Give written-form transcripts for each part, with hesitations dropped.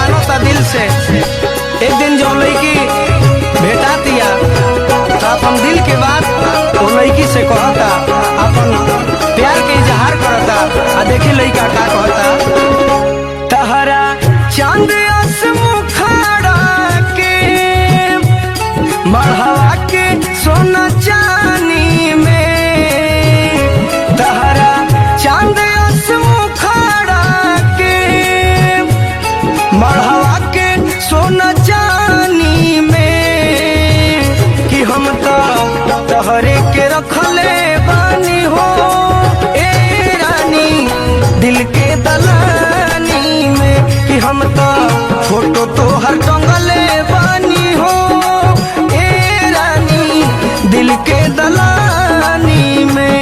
मानो ता दिल से। एक दिन जो लड़की भेटा दिया तो अपन दिल के बात वो लड़की से कहता, अपन प्यार के इजहार करता। आ देखी लड़का का कहता, तहरा चांद मुखाड़ा के मढ़वा के सोना चानी में, तहरा चांद मुखाड़ा के मढ़वा के सोना चानी में, कि हम तो तहरे के रखले बानी हो ए रानी दिल के दलानी में, कि हम तो फोटो तो हर टंगले बानी हो ए रानी दिल के दलानी में।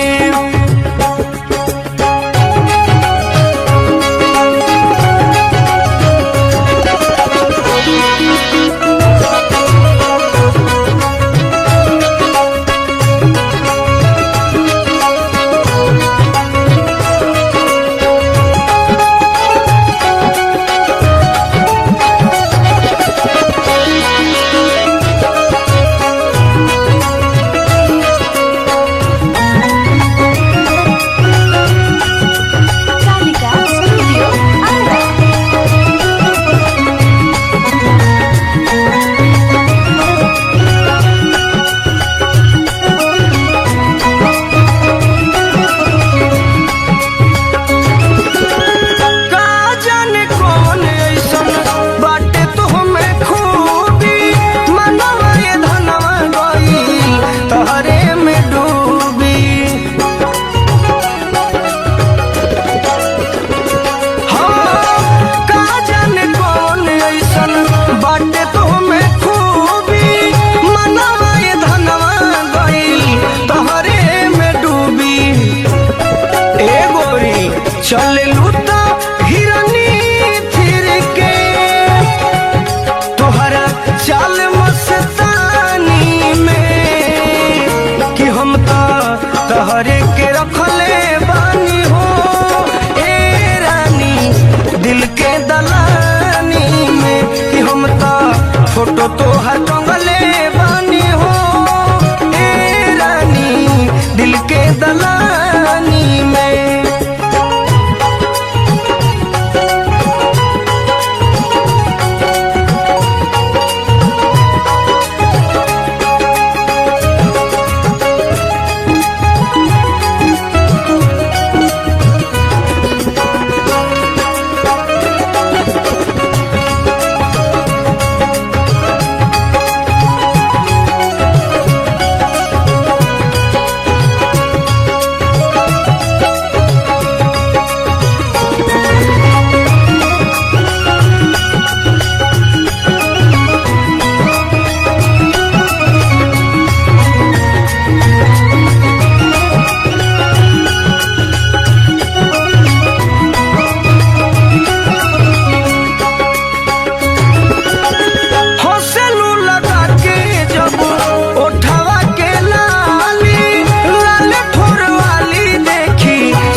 चले लूटा हिरनी फिर के तोहरा चाल मस्तानी में, कि हम तो तहरे के रखले बानी हो ए रानी दिल के दलानी में, कि हम तो फोटो तो हर टंगले बानी हो ए रानी दिल के दलानी में।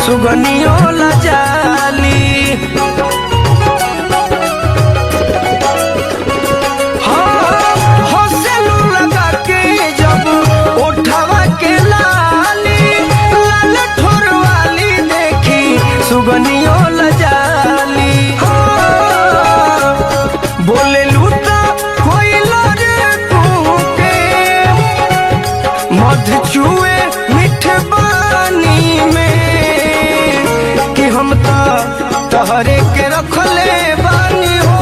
सुगनियों लजाली हाँ हौसलू लगा के जब उठावा के लाली लाल ठोर वाली देखी सुगनियों लजाली हाँ बोले लूटा कोई लड़े के मध चुए मीठे पानी में, हम तो तहरे के रखले बानी हो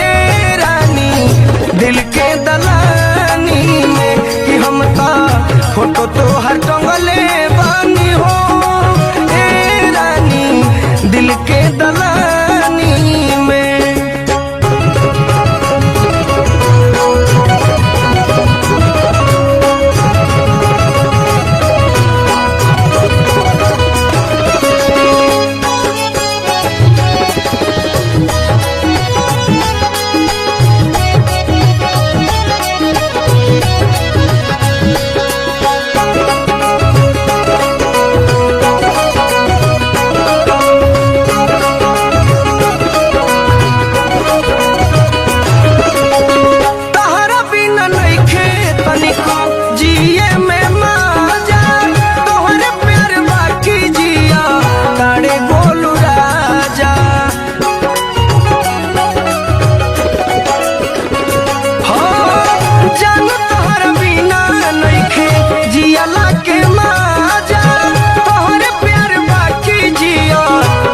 ए रानी दिल के दलानी में, कि हम तो फोटो तो हर टंगले बानी हो ए रानी दिल के दलानी में।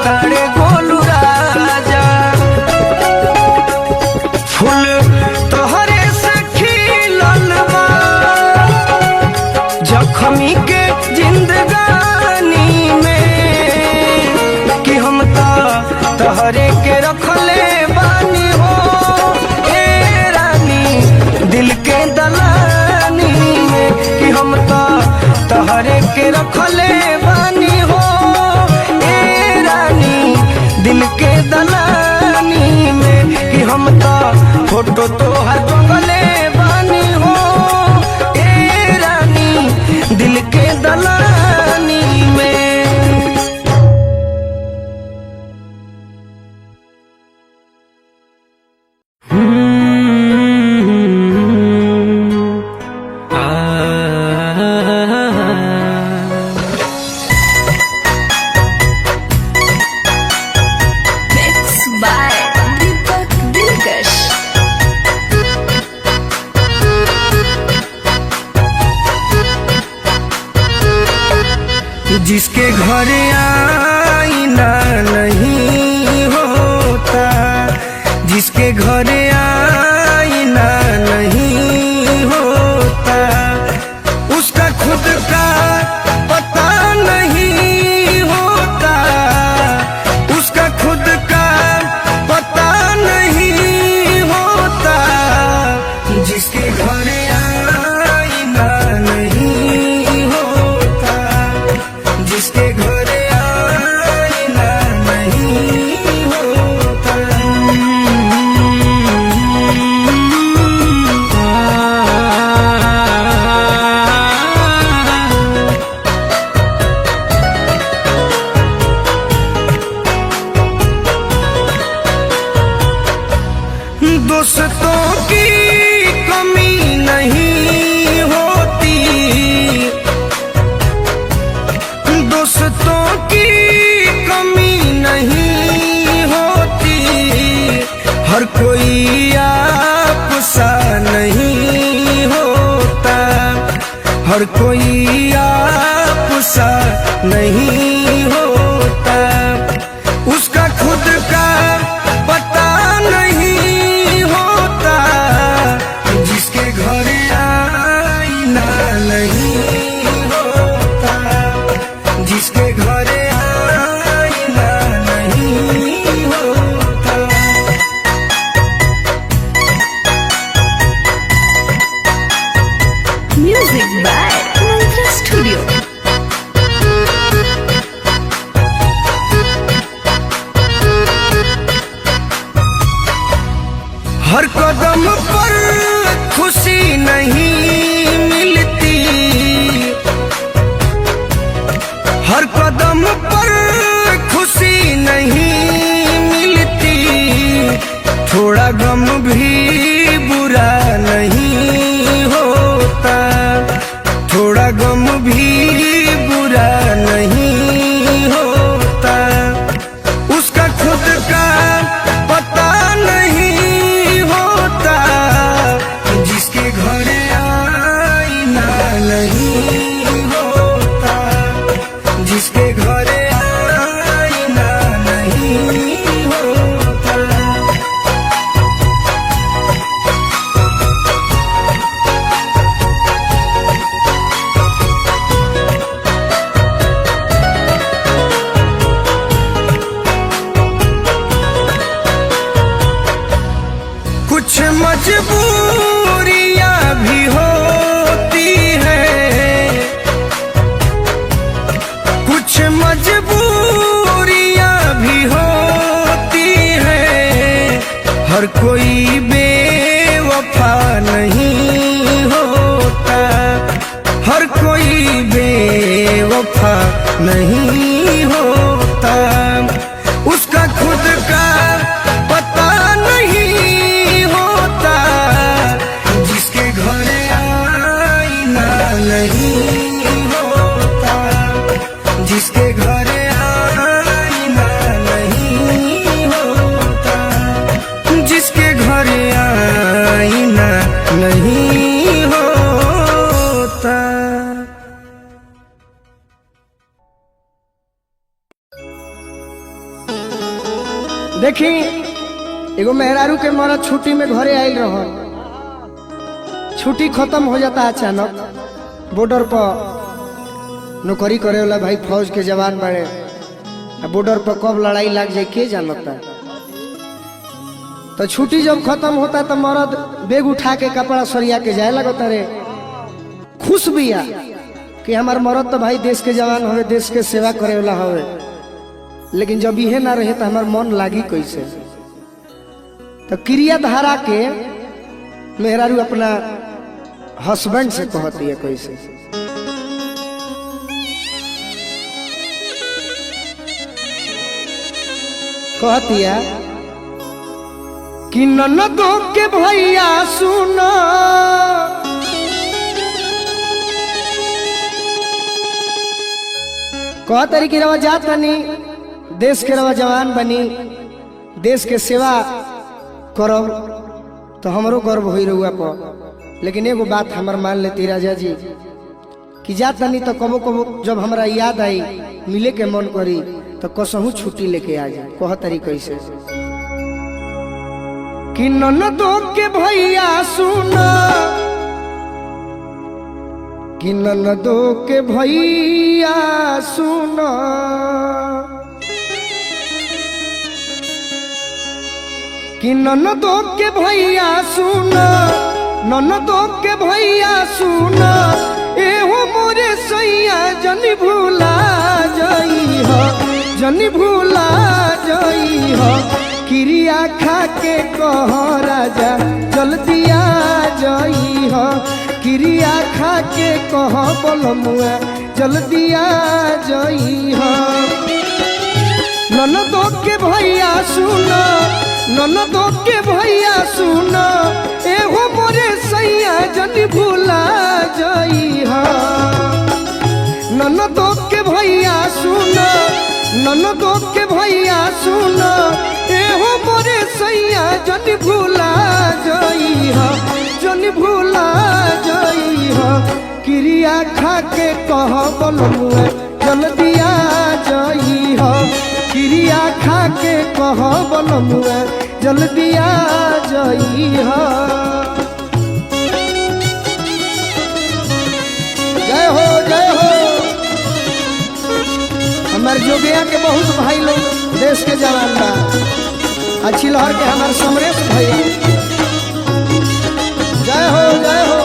तारे गोलू राजा। फूल तोहरे से खिलल बा जख्मी के जिंदगानी में कि हम तो तोहरे के रखले बानी हो ए रानी दिल के दलानी में कि हम तो तोहरे के रखले बानी हो ए रानी दिल के दलानी में कि हम तो फोटो तोहर टंगले बानी हो ए रानी दिल के दलानी में। Mixed by Deepak Dilkash. जिसके घर आईना नहीं होता, जिसके घर आईना नहीं होता, उसका खुद का पता नहीं होता, उसका खुद का पता नहीं होता। जिसके घर आईना नहीं होता, जिसके घर आईना नहीं होता। दोस्तों की कमी नहीं होती, दोस्तों की कमी नहीं होती, हर कोई आप सा नहीं होता, हर कोई आप सा नहीं होता। उसका खुद का पता नहीं होता, जिसके घर आईना नहीं होता, जिसके घर आईना नहीं होता। Music by Mantra Studio. हर कदम पर खुशी नहीं मिलती, हर कदम पर खुशी नहीं मिलती, थोड़ा गम भी बुरा नहीं होता, थोड़ा गम भी बुरा नहीं होता। उसका खुद का पता नहीं होता, जिसके घर आईना नहीं होता, जिसके घर आईना नहीं होता। कुछ मजबूरियां भी होती हैं, कुछ मजबूरियां भी होती हैं, हर कोई बेवफा नहीं होता, हर कोई बेवफा नहीं होता। उसका खुद का पता नहीं होता, जिसके घर आईना नहीं होता, जिसके घर आईना नहीं होता, जिसके घर आईना नहीं होता। देखी एगो मेहरारू के मरद छुट्टी में घरे आयल रह, छुट्टी खत्म हो जाता अचानक। बॉर्डर पर नौकरी करे वाला भाई फौज के जवान बड़े, बॉर्डर पर कब लड़ाई लग जाए के जानता। तो छुट्टी जब खत्म होता तो मर्द बैग उठा के कपड़ा सरिया के जाए लगता रे। खुश बिया कि हमार मर्द तो भाई देश के जवान हवे, देश के सेवा करे वाला हवे। लेकिन जब इहे ना रहे तो हमार मन लागी कैसे। तो क्रिया धारा के मेहरारू अपना हस्बैंड से कहती है कैसे। कहती है कि ननदो के भैया सुनो, कह तरीके रवा जात बनी, देश के रवा जवान बनी, देश के सेवा करब तो हमरो गर्व हो रहुआ पर। लेकिन एगो बात हमार मान लेती राजा जी कि जात बनी तो कबो कबो जब हमरा याद आई मिले के मन करी तो कसहू छुट्टी लेके आ जाए। कह तरीके से कि ननदो के भैया सुनो, कि ननदो के भैया सुनो, कि ननदो के भैया सुनो, ननदो के भैया सुनो, एहो मोरे सैया जनी भूला जाई हो, जनी भूला जाई हो। क्रिया खा के कह राजा जल्दी आ जाई हो, क्रिया खा के कह बोलमुआ जल्दी आ जाई हो। ननदो के भैया सुनो, ननदो के भैया सुनो, एहो मोरे सैया जनी भूला जाई हो। ननदो के भैया सुनो, ननदो के भैया सुनो, एहो मोरे सैया जनी भूला जाई हो, जनी भूला जाई हो। क्रिया खा के कह बोलमुआ जल्दी आ जाई हो, क्रिया खा के कह बोलमुआ जल्दी आ जाई हो। जय हो जय हो। हमारे जोगिया के बहुत भाई लोग देश के जवान बा, अच्छी लहर के हमारे समरेश भैया, जय हो जय हो।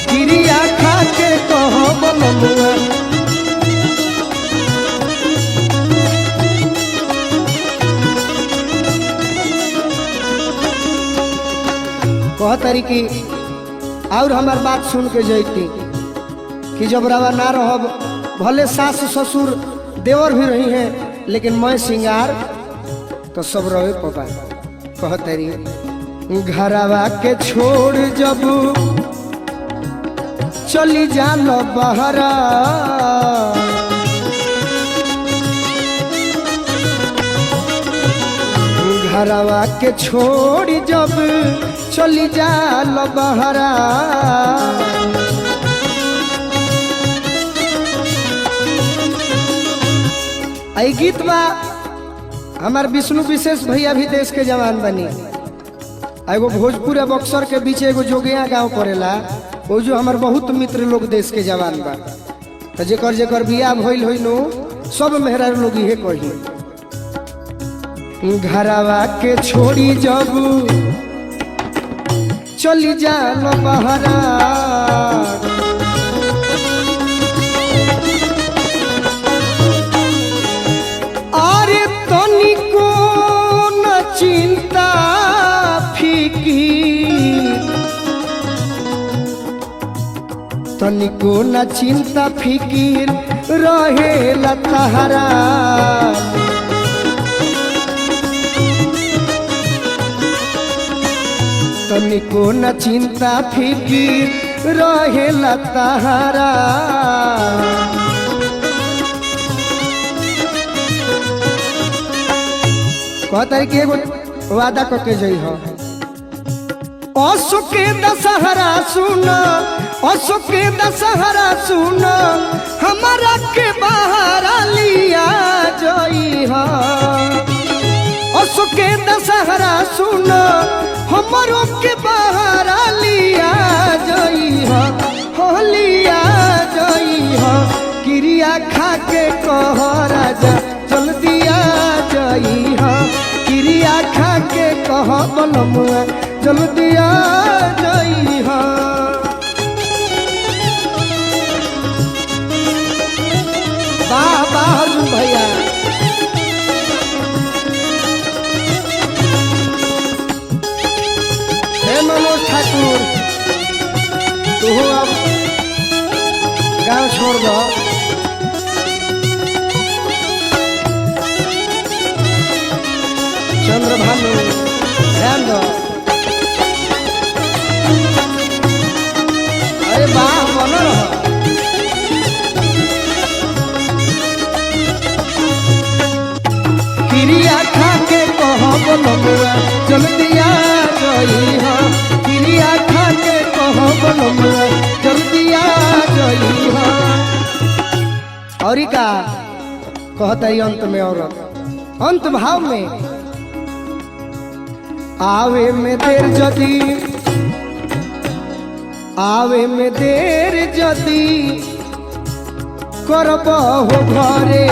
क्रिया खा के कह बोलमुआ कह तरीके और हमार बात सुन के जैती कि जब रवा ना रहब, भले सास ससुर देवर भी रही हैं, लेकिन मैं सिंगार तो सब रहे पपा। कह तरी घरवा के छोड़ जब चली जालो बहरा, घरवा के छोड़ जब चली जालो बहरा, आई गीत बा हमार विष्णु विशेष भैया भी देश के जवान बनी। एगो भोजपुर बक्सर के बीच एगो जोगिया गांव पड़ेला, वो जो हमार बहुत मित्र लोग देश के जवान बा। तो जेकर जेकर बियाह भइल होई नो सब मेहरा लोग इहे कही। घरवा के छोड़ी जब चली जालो बहरा, अरे तनिको न चिंता फिकीर, तनिको न चिंता फिकीर रहेला तहरा। तनिको न चिंता फिकीर रहेला तहरा। कहता है कि एगो वादा करके जाइ हो, असो के दशहरा सुनो, अशोक के दशहरा सुनो हमारा के बाहर लिया जई हा। अशोक के दशहरा सुनो हमारो के बाहर लिया जई हा। हो लिया जई हा क्रिया खा के कह राजा चल दिया जई हा। क्रिया खा के कह बलमुआ चल दिया जई हा। वाह वाह अर्जुन भैया हे मनोज ठाकुर तू अब गाँव छोड़ दो। चंद्रभानु ध्यान दो। अरे वाह बनो रहो। क्रिया खा के कह बलमुआ चल दिया जई हा। क्रिया खा के कह बलमुआ चल दिया जई हा। और का कहता है अंत में और अंत भाव में आवे में देर जदी आवे में देर जदी करब हो घरे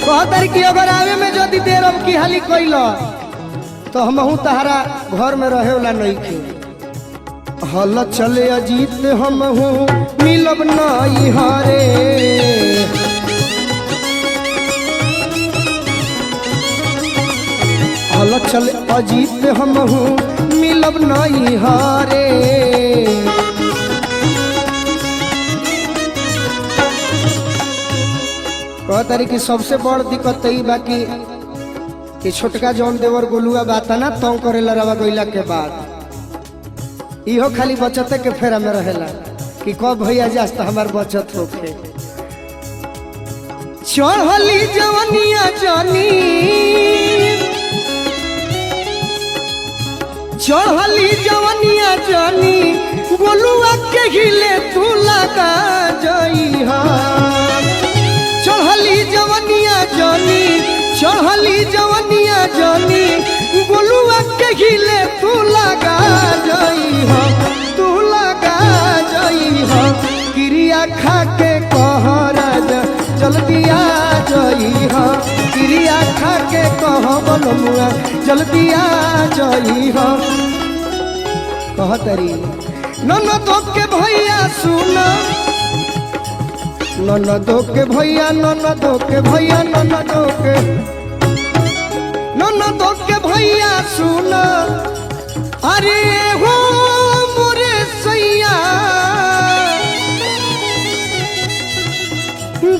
कहतर कि अगर आवे में जदी देर अब की हाली कइल तो हमहू तहरा घर में रहे वाला नहीं थे। हल चले अजीत हमहू मिलब नहीं हरे हल चले अजीत हमहू मिलब नहीं हरे। कहतारी कि सबसे बड़ दिक्कत तो बाकी कि छोटका जौन देवर गोलुआ बात ना तो करेला रवा गइला के बाद इहो खाली बचते के फेरा में रहेला कि कब भैया जास तो हमार बचत होखे। चढ़ली जवनिया जानी चढ़ली जवनिया जानी गोलुआ के हिले तू लगा जई हा। चढ़ली जवनिया जानी चढ़ली जवनिया जानी गोलुआ के हिले तू लगा जई हा। तू लगा जई हा। क्रिया खा के कह राजा चल दिया जई हा। क्रिया खा के कह बलमुआ चल दिया जई हा। कहतरी ननदो के भैया सुना ननदो के भैया ननदो के भैया ननदो के भैया सुना अरे हो मोरे सैया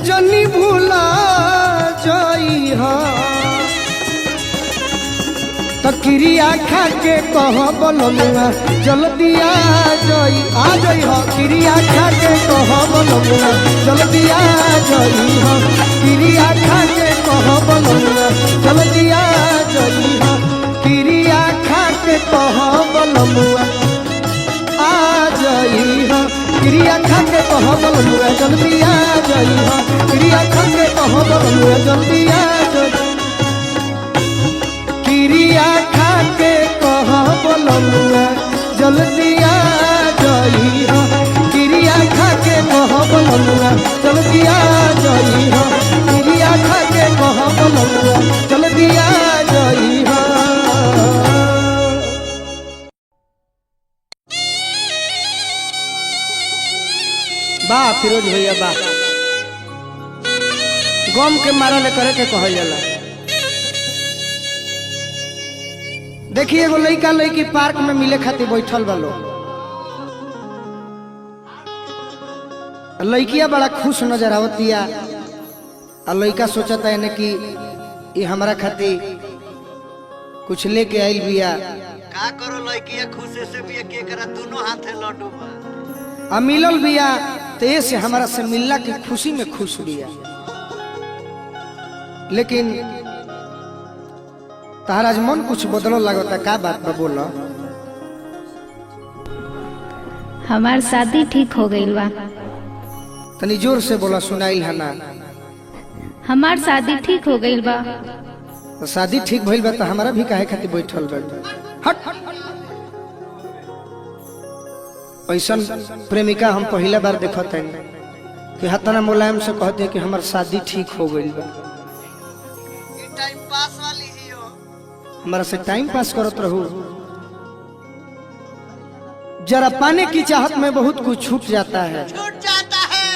जनी भूला जई हा। तो क्रिया खा के कह बलमुआ चल दिया जई आ जई हा। क्रिया खा के कह बलमुआ चल दिया जई हा। क्रिया खा के कह बलमुआ चल दिया जई हा। क्रिया खा के कह बलमुआ आ जई हा। क्रिया खा के कह बलमुआ चल दिया जई हा। क्रिया खा के कह बलमुआ चल दिया जई क्रिया खा के कह बलमुआ जल दिया जई हा। क्रिया खा के कह बलमुआ जल दिया जई हा। क्रिया खा के कह बलमुआ जल दिया जई हा। वाह फिरोज भैया वाह गम के मारल करे के कहल जाला। देखिए एगो लड़का लड़की पार्क में मिले खातिर बैठल बा लोग। लड़किया बड़ा खुश नजर आवतिया और लड़का सोचता है कि ये हमारा खातिर कुछ लेके आइल बिया। का करो लड़किया खुशी से भी के करा दोनों हाथे लड्डू बा आ मिलल बिया तो ये से हमारा से मिलला की खुशी में खुश बिया। लेकिन तार आज मन कुछ बदल लगता का बात बा बोला। हमार शादी ठीक हो गई बा। तनी जोर से बोला, सुनाइल है ना। हमार शादी ठीक हो गई बा। तो शादी ठीक भइल बा तो हमारा भी काहे खातिर बैठल बा। हट ऐसन प्रेमिका हम पहला बार देखत है कि हतना मुलायम से कहते कि हमार शादी ठीक हो गई बा। ये टाइम पास वाली ही हो। हमारा से टाइम पास करत रहू। जरा पाने की चाहत में बहुत कुछ छूट जाता है। छूट जाता है,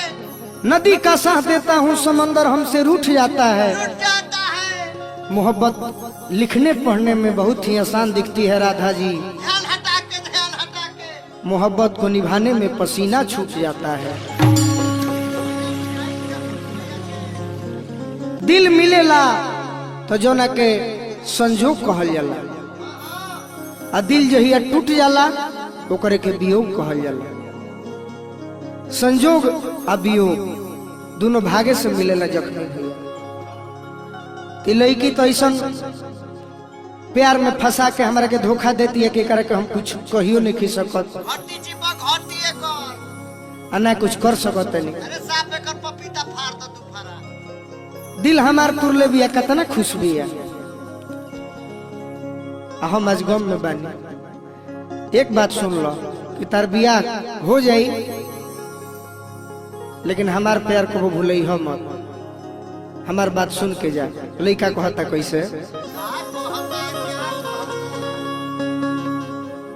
नदी का साथ देता हूँ, समंदर हमसे रूठ जाता है। छूट जाता है। मोहब्बत लिखने पढ़ने में बहुत ही आसान दिखती है राधा जी, ध्यान हटा के मोहब्बत को निभाने में पसीना छूट जाता है। दिल मिलेला तो जो ना के संजोग कहल जाला, आ दिल जहिया टूट जाला ओकरे के वियोग कहल जाला। संजोग आ वियोग दोनों भागे से मिलेला जख्मी भैया। कि लड़की तो ऐसा प्यार में फंसा के हमारा के धोखा देती है कि करे के हम कुछ कहियो नहीं खी सकत, घटी चिपक घटी कर, आ ना कुछ कर सकत नहीं। अरे साफ कर पपीता फाड़ दो तू फरा। दिल हमार तुरले बिया, कितना खुश बिया। हम आज गम में बानी। एक बात सुन लो कि तार बियाह हो जाई, लेकिन हमार प्यार को भूलई हो मत। हमार बात सुन के जा। लड़का कहता कैसे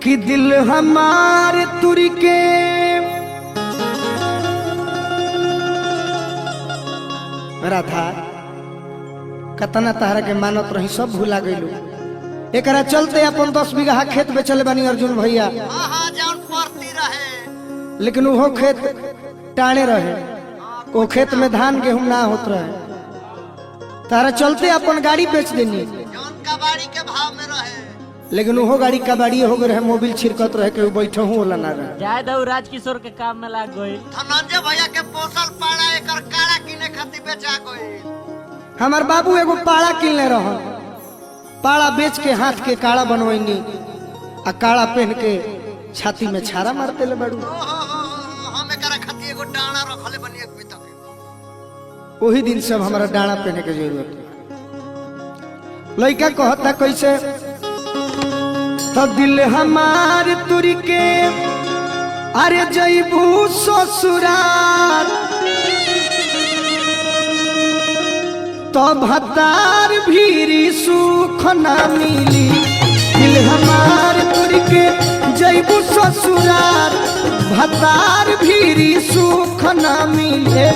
कि दिल हमारे तुरी के राधा कतना तहरा के मानत रही सब भूला गईलू। एकरा चलते अपन 10 बीघा खेत बेचले बानी अर्जुन भैया, हाँ जौन पड़ती रहे, लेकिन वो खेत टाणे रहे। वो खेत में धान गेहूं ना होत रहे। तारा चलते अपन गाड़ी बेच देनी, जौन कबाड़ी के भाव में रहे। लेकिन वो गाड़ी कबाड़ी हो गए रहे, मोबिल छिड़कत रहे के बैठे हूँ वाला ना रहे। जाए दऊ राजकिशोर के काम में लाग गई। धनंजय भैया के पोसल पाड़ा एकर काड़ा किने खातिर बेचा गई। हमार बाबू एगो पाड़ा किनले रह, पाड़ा बेच के हाथ के काड़ा बनवैनी, आ काड़ा पहन के छाती में छारा मार देले बाड़ू। हम एकरा खातिर एगो डाना रखले बनी एक बिता के। वही दिन से हमारा डाना पहने के जरूरत है। लड़का कहता कैसे तो दिल हमार तुरी के अरे जईबू ससुराल तो भतार भीरी सुख ना मिली। दिल हमार तुरी के जईबू ससुराल भतार भीरी सुख ना मिले।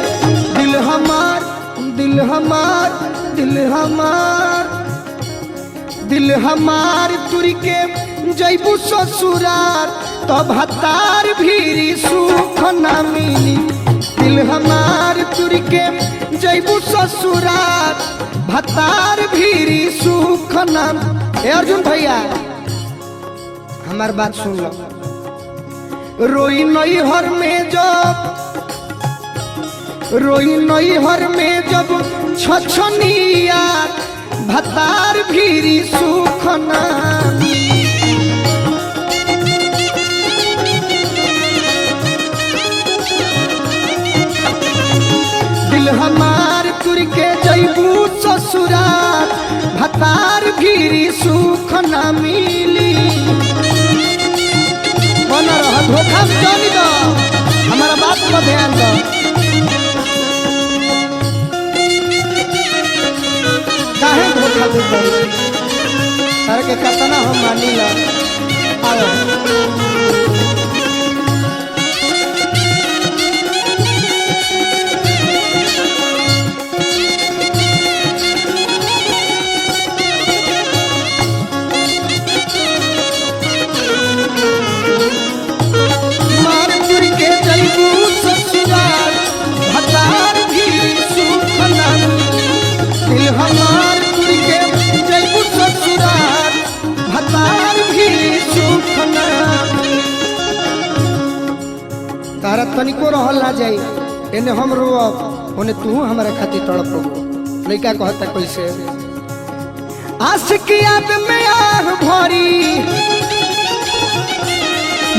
दिल हमार दिल हमार दिल हमार दिल हमार तुरी के जईबू ससुराल तो भतार भीरी सुख ना मिली। दिल हमार तुरी के जईबू ससुराल भतार भीरी सुख ना। ए अर्जुन भैया हमार बात सुन लो। रोई नई हर में जब रोई नई हर में जब छछनिया भतार भीरी सुख ना। दिल हमार तुर के जईबू ससुराल भतार भीरी सुख ना मिली। बना रहा धोखा में जानी दो, हमारा बात पर ध्यान दो। काहे धोखा देते तारे के कतना हम मानी ला। मारपुर के जईबू ससुराल भतार भी सुख ना। दिल हमार पुर के जईबू ससुराल भतार भी सुख ना। तारा तनिको रहल ना जाई, एने हम रोब ओने तू हमारे खातिर तड़प। लड़का कहता कैसे आशिकियात में आग भरी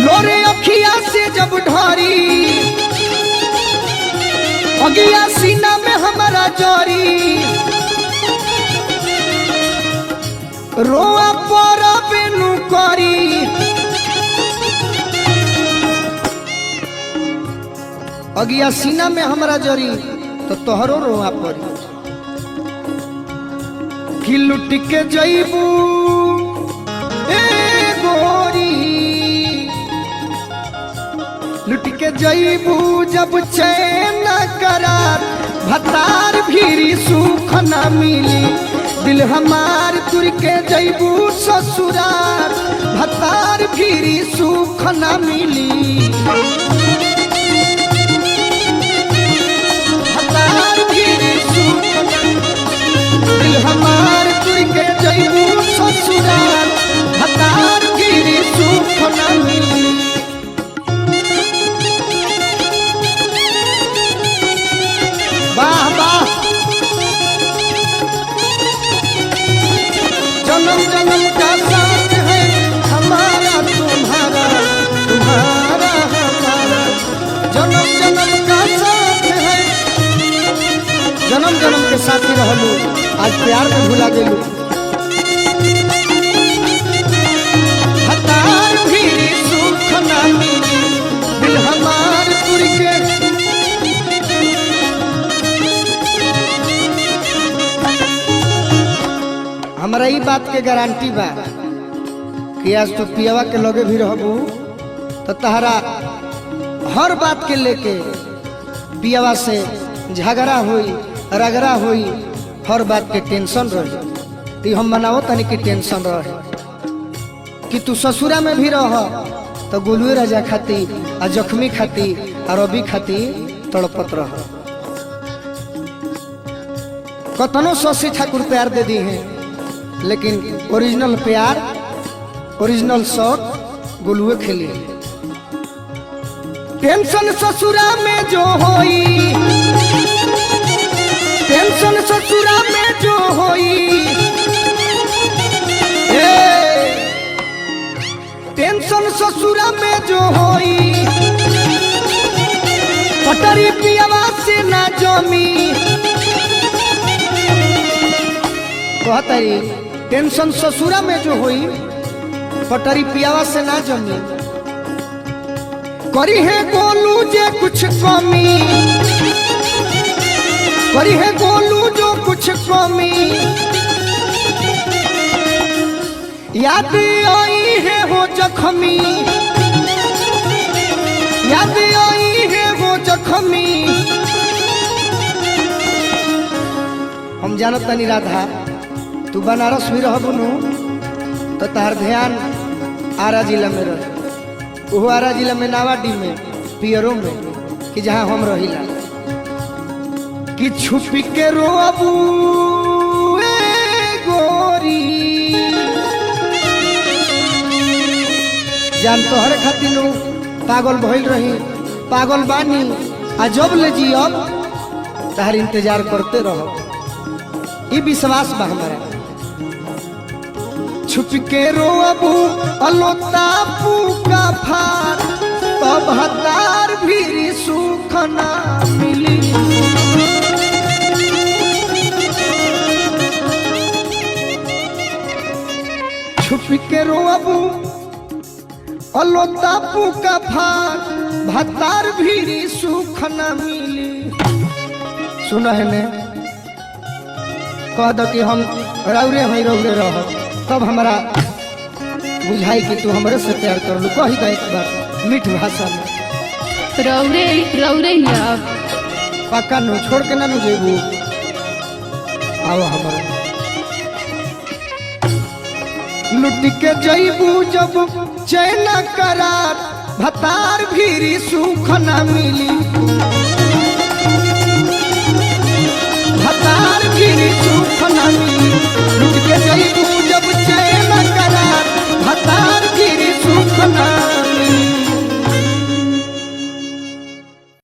लोरे अखिया से जब ढारी अगिया सीना में हमारा जोरी रोआ पोरा बेनु करी अगिया सीना में हमारा जोरी तो तोहरो रोआ पड़ी कि लुट के जईबू ए गोरी लुट के जईबू जब चैन करार भतार भीरी सुख न मिली दिल हमार तुर के जईबू ससुरार भतार भीरी सुख न मिली भतार भीरी सुख न दिल हमार तुर के जईबू ससुरार भतार भीरी सुख न मिली वाह वाह जन्म जन्म का साथ है हमारा तुम्हारा तुम्हारा हमारा जन्म जन्म का साथ है जन्म जन्म के साथी रहलू आज प्यार में भुला गेलू हतार भी सुख ना मिली दिल हमार तुर के हमारा ई बात के गारंटी बा कि आज तो पियावा के लगे भी रहबू तो तहरा हर बात के लेके पियावा से झगड़ा होई रगड़ा होई हर बात के टेंशन रही तो हम मनाओ तनी की टेंशन रहे कि तू ससुरा में भी रह तो गुलुए राजा खाती आ जख्मी खाती और रवि खाती तड़पत रह कतनो शशि ठाकुर प्यार दे दी है लेकिन ओरिजिनल प्यार ओरिजिनल शौक गुलुए खेली टेंशन ससुरा में जो होई टेंशन ससुरा में जो होई टेंशन ससुरा में जो होई पटरी पियावा से ना जमी कहतरी टेंशन ससुरा में जो हुई पटरी पियावा से ना जमी करी है गोलू जे कुछ कमी करी है गोलू जो कुछ कमी याद आई है वो जख्मी याद आई है वो जख्मी हम जानत नहीं राधा तू बनारस भी रह बुनू तो तार ध्यान आरा जिला में रह वो आरा जिला में नावाडी में पियरो में कि जहाँ हम रहिला कि छुपी के रोबू ए गोरी जान तोहरे खातिर पागल भइल रही पागल बानी आ जब ले जियब तार इंतजार करते रहो ये विश्वास बा हमारा छुप के रोबू अलोता का फार तब हतार भी सुख ना मिली छुप के रोबू अलोता का फार भतार भी सुख ना मिली सुना है ने कह दो कि हम रौरे हैं रौरे रह तब हमारा बुझाई कि तू हमारे से प्यार कर लू कही दे एक बार मीठ भाषा में रौरे रौरे ही अब पक्का नो छोड़ के ना नु जेबू आओ हमारा लुट के जईबू जब चैन करार भतार भी सुख ना मिली भतार भी सुख ना मिली